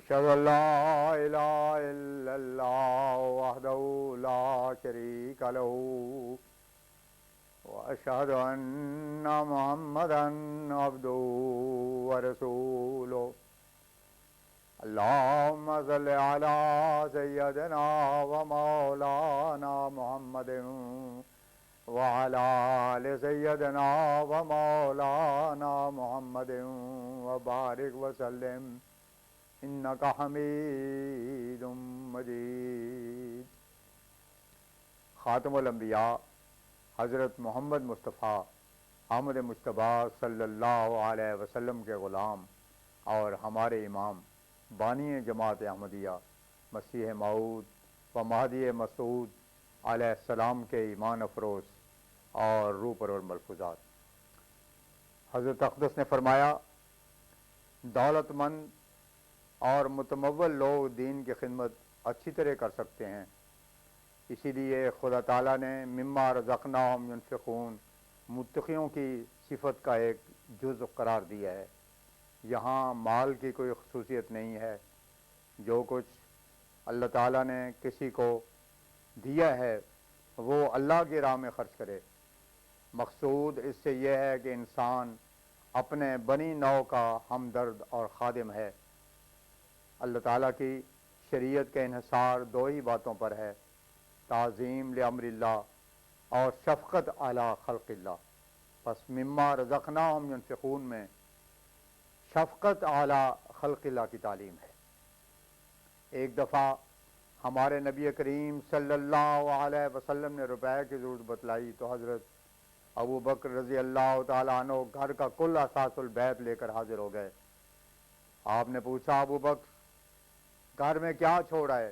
أشهد أن لا إله إلا الله وحده لا شريك له وأشهد أن محمدا عبده ورسوله اللهم صل على سيدنا ومولانا محمد وعلى آل سيدنا ومولانا محمد وبارك وسلم إنك حميد مجيد۔ خاتم الانبیاء حضرت محمد مصطفیٰ احمد مجتبیٰ صلی اللہ علیہ وسلم کے غلام اور ہمارے امام بانی جماعت احمدیہ مسیح موعود و مہدی مسعود علیہ السلام کے ایمان افروز اور روح پرور ملفوظات۔ حضرت اقدس نے فرمایا، دولت مند اور متمول لوگ دین کی خدمت اچھی طرح کر سکتے ہیں، اسی لیے خدا تعالیٰ نے مما رزقناہم ینفقون متقیوں کی صفت کا ایک جزء قرار دیا ہے۔ یہاں مال کی کوئی خصوصیت نہیں ہے، جو کچھ اللہ تعالیٰ نے کسی کو دیا ہے وہ اللہ کی راہ میں خرچ کرے۔ مقصود اس سے یہ ہے کہ انسان اپنے بنی نوع کا ہمدرد اور خادم ہے۔ اللہ تعالیٰ کی شریعت کا انحصار دو ہی باتوں پر ہے، تعظیم لامر اللہ اور شفقت علی خلق اللہ۔ پس مما رزقناہم ینفقون میں شفقت علی خلق اللہ کی تعلیم ہے۔ ایک دفعہ ہمارے نبی کریم صلی اللہ علیہ وسلم نے روپے کی ضرورت بتلائی تو حضرت ابو بکر رضی اللہ تعالیٰ عنہ گھر کا کل اساس البیت لے کر حاضر ہو گئے۔ آپ نے پوچھا، ابو بکر گھر میں کیا چھوڑا ہے؟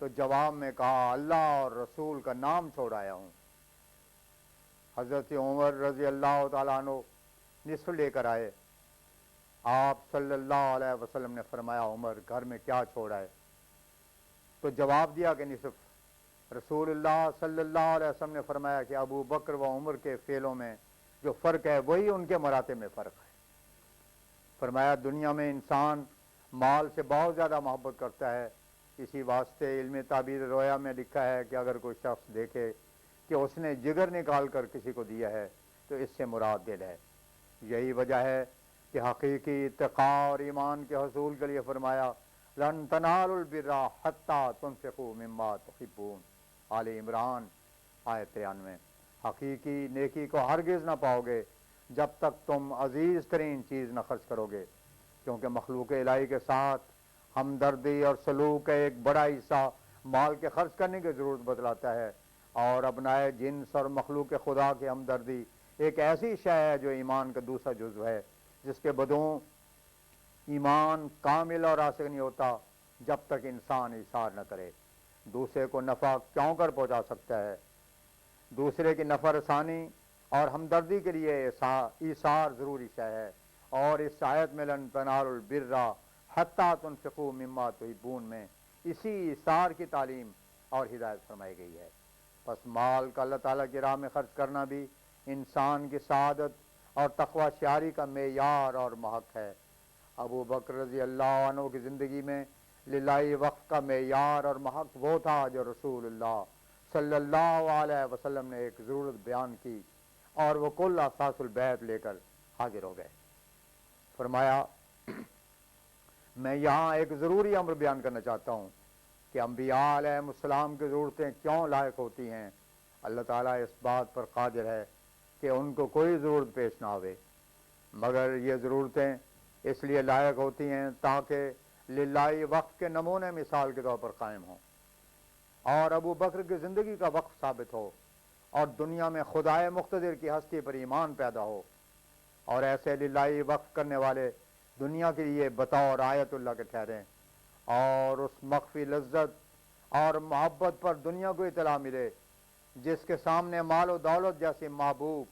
تو جواب میں کہا، اللہ اور رسول کا نام چھوڑ آیا ہوں۔ حضرت عمر رضی اللہ تعالیٰ عنہ نصف لے کر آئے۔ آپ صلی اللہ علیہ وسلم نے فرمایا، عمر گھر میں کیا چھوڑا ہے؟ تو جواب دیا کہ نصف۔ رسول اللہ صلی اللہ علیہ وسلم نے فرمایا کہ ابو بکر و عمر کے فعلوں میں جو فرق ہے وہی ان کے مراتب میں فرق ہے۔ فرمایا، دنیا میں انسان مال سے بہت زیادہ محبت کرتا ہے، اسی واسطے علم تعبیر رویا میں لکھا ہے کہ اگر کوئی شخص دیکھے کہ اس نے جگر نکال کر کسی کو دیا ہے تو اس سے مراد دل ہے۔ یہی وجہ ہے کہ حقیقی اتقاء اور ایمان کے حصول کے لیے فرمایا، لن تنالوا البر حتی تنفقوا مما تحبون، آل عمران آیت 93۔ حقیقی نیکی کو ہرگز نہ پاؤ گے جب تک تم عزیز ترین چیز نہ خرچ کرو گے، کیونکہ مخلوق الہی کے ساتھ ہمدردی اور سلوک کا ایک بڑا حصہ مال کے خرچ کرنے کی ضرورت بتلاتا ہے، اور ابنائے جنس اور مخلوق خدا کی ہمدردی ایک ایسی شے ہے جو ایمان کا دوسرا جزو ہے، جس کے بدوں ایمان کامل اور راسخ نہیں ہوتا جب تک انسان ایثار نہ کرے۔ دوسرے کو نفع کیوں کر پہنچا سکتا ہے؟ دوسرے کی نفع رسانی اور ہمدردی کے لیے ایثار ضروری شے ہے، اور اس آیت میں لن تنالوا البر حتی تنفقوا مما تحبون میں اسی ایثار کی تعلیم اور ہدایت فرمائی گئی ہے۔ پس مال کا اللہ تعالیٰ کی راہ میں خرچ کرنا بھی انسان کی سعادت اور تقوی شعاری کا معیار اور محک ہے۔ ابو بکر رضی اللہ عنہ کی زندگی میں للہ وقف کا معیار اور محک وہ تھا جو رسول اللہ صلی اللہ علیہ وسلم نے ایک ضرورت بیان کی اور وہ کل اساس البیت لے کر حاضر ہو گئے۔ فرمایا، میں یہاں ایک ضروری امر بیان کرنا چاہتا ہوں کہ انبیاء علیہ السلام کی ضرورتیں کیوں لائق ہوتی ہیں۔ اللہ تعالیٰ اس بات پر قادر ہے کہ ان کو کوئی ضرورت پیش نہ آوے، مگر یہ ضرورتیں اس لیے لائق ہوتی ہیں تاکہ للہ وقف کے نمونے مثال کے طور پر قائم ہوں، اور ابو بکر کی زندگی کا وقف ثابت ہو، اور دنیا میں خدائے مقتدر کی ہستی پر ایمان پیدا ہو، اور ایسے للہ وقف کرنے والے دنیا کے لیے بطور آیت اللہ کے ٹھہریں، اور اس مخفی لذت اور محبت پر دنیا کو اطلاع ملے جس کے سامنے مال و دولت جیسی محبوب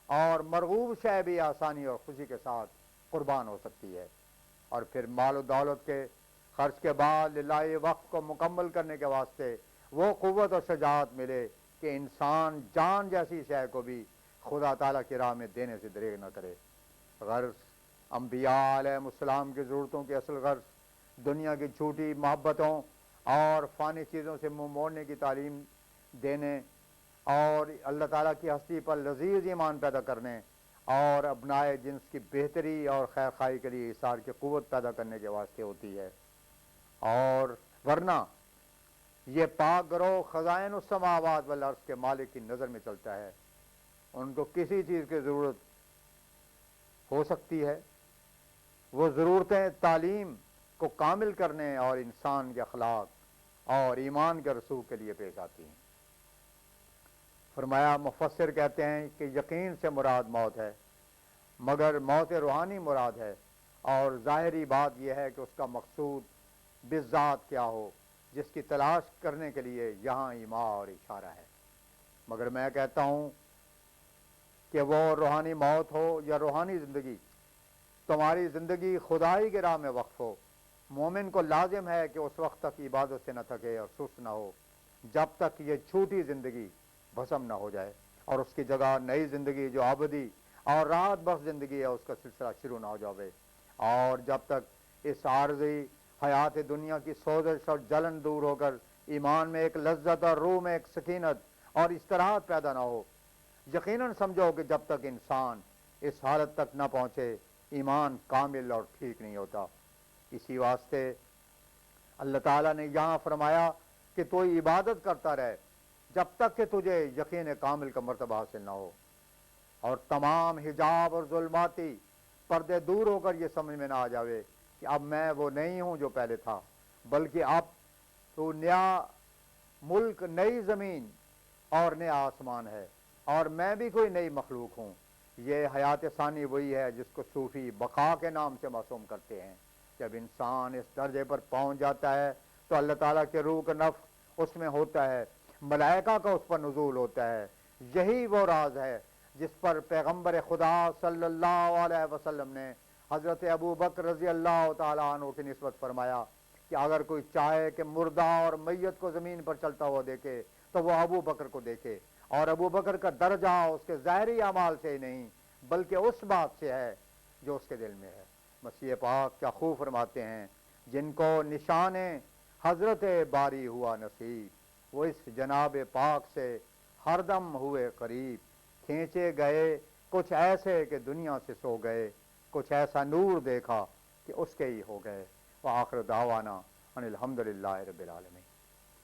اور مرغوب شے بھی آسانی اور خوشی کے ساتھ قربان ہو سکتی ہے، اور پھر مال و دولت کے خرچ کے بعد للہ وقف کو مکمل کرنے کے واسطے وہ قوت اور شجاعت ملے کہ انسان جان جیسی شے کو بھی خدا تعالیٰ کی راہ میں دینے سے دریغ نہ کرے۔ غرض انبیاء علیہ السلام کی ضرورتوں کی اصل غرض دنیا کی جھوٹی محبتوں اور فانی چیزوں سے منہ موڑنے کی تعلیم دینے اور اللہ تعالیٰ کی ہستی پر لذیذ ایمان پیدا کرنے اور ابنائے جنس کی بہتری اور خیر خواہی کے لیے اثار کی قوت پیدا کرنے کے واسطے ہوتی ہے۔ اور ورنہ یہ پاک گروہ خزائن السماوات والارض کے مالک کی نظر میں چلتا ہے، ان کو کسی چیز کی ضرورت ہو سکتی ہے، وہ ضرورتیں تعلیم کو کامل کرنے اور انسان کے اخلاق اور ایمان کے رسوخ کے لیے پیش آتی ہیں۔ فرمایا مفسر کہتے ہیں کہ یقین سے مراد موت ہے، مگر موت روحانی مراد ہے، اور ظاہری بات یہ ہے کہ اس کا مقصود بالذات کیا ہو، جس کی تلاش کرنے کے لیے یہاں ایما اور اشارہ ہے۔ مگر میں کہتا ہوں کہ وہ روحانی موت ہو یا روحانی زندگی، تمہاری زندگی خدائی کے راہ میں وقف ہو، مومن کو لازم ہے کہ اس وقت تک عبادت سے نہ تھکے اور سست نہ ہو جب تک یہ چھوٹی زندگی بھسم نہ ہو جائے اور اس کی جگہ نئی زندگی جو ابدی اور راحت بخش زندگی ہے اس کا سلسلہ شروع نہ ہو جائے، اور جب تک اس عارضی حیات دنیا کی سوزش اور جلن دور ہو کر ایمان میں ایک لذت اور روح میں ایک سکینت اور استراحت پیدا نہ ہو۔ یقیناً سمجھو کہ جب تک انسان اس حالت تک نہ پہنچے ایمان کامل اور ٹھیک نہیں ہوتا۔ اسی واسطے اللہ تعالیٰ نے یہاں فرمایا کہ تو عبادت کرتا رہے جب تک کہ تجھے یقین کامل کا مرتبہ حاصل نہ ہو، اور تمام حجاب اور ظلماتی پردے دور ہو کر یہ سمجھ میں نہ آ جاوے کہ اب میں وہ نہیں ہوں جو پہلے تھا، بلکہ اب تو نیا ملک، نئی زمین اور نیا آسمان ہے، اور میں بھی کوئی نئی مخلوق ہوں۔ یہ حیات ثانی وہی ہے جس کو صوفی بقا کے نام سے معصوم کرتے ہیں۔ جب انسان اس درجے پر پہنچ جاتا ہے تو اللہ تعالیٰ کے روح کا نفخ اس میں ہوتا ہے، ملائکہ کا اس پر نزول ہوتا ہے۔ یہی وہ راز ہے جس پر پیغمبر خدا صلی اللہ علیہ وسلم نے حضرت ابو بکر رضی اللہ تعالیٰ عنہ کی نسبت فرمایا کہ اگر کوئی چاہے کہ مردہ اور میت کو زمین پر چلتا ہوا دیکھے تو وہ ابو بکر کو دیکھے، اور ابو بکر کا درجہ اس کے ظاہری اعمال سے ہی نہیں بلکہ اس بات سے ہے جو اس کے دل میں ہے۔ مسیح پاک کیا خوب فرماتے ہیں، جن کو نشان حضرت باری ہوا نصیب، وہ اس جناب پاک سے ہر دم ہوئے قریب، کھینچے گئے کچھ ایسے کہ دنیا سے سو گئے، کچھ ایسا نور دیکھا کہ اس کے ہی ہو گئے۔ وآخر دعوانا ان الحمدللہ رب العالمین۔